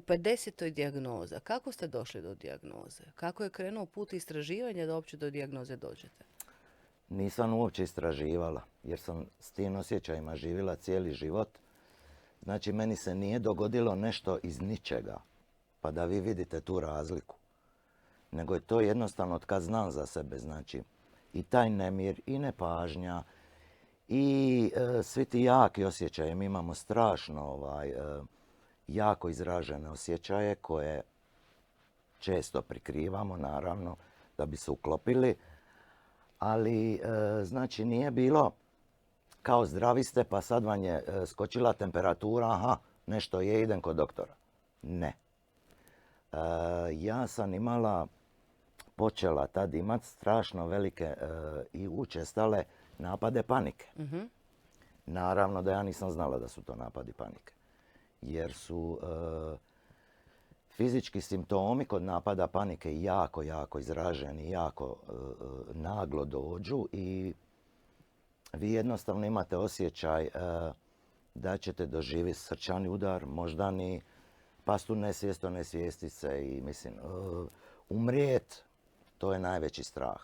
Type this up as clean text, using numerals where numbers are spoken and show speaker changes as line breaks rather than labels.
50. dijagnoza. Kako ste došli do dijagnoze? Kako je krenuo put istraživanja da uopće do dijagnoze dođete?
Nisam uopće istraživala, jer sam s tim osjećajima živjela cijeli život. Znači, meni se nije dogodilo nešto iz ničega, pa da vi vidite tu razliku. Nego je to jednostavno od kad znam za sebe, znači, i taj nemir, i nepažnja, i svi ti jaki osjećaje. Mi imamo strašno jako izražene osjećaje koje često prikrivamo, naravno, da bi se uklopili. Ali, znači, nije bilo kao zdravi ste, pa sad vam je skočila temperatura, aha, nešto je, idem kod doktora. Ne. Ja sam počela tad imati strašno velike i učestale napade panike. Naravno da ja nisam znala da su to napadi panike. Jer su fizički simptomi kod napada panike jako, jako izraženi, jako naglo dođu i vi jednostavno imate osjećaj da ćete doživjeti srčani udar, moždani, past u nesvijest, onesvijestiti se i mislim, umrijet, to je najveći strah.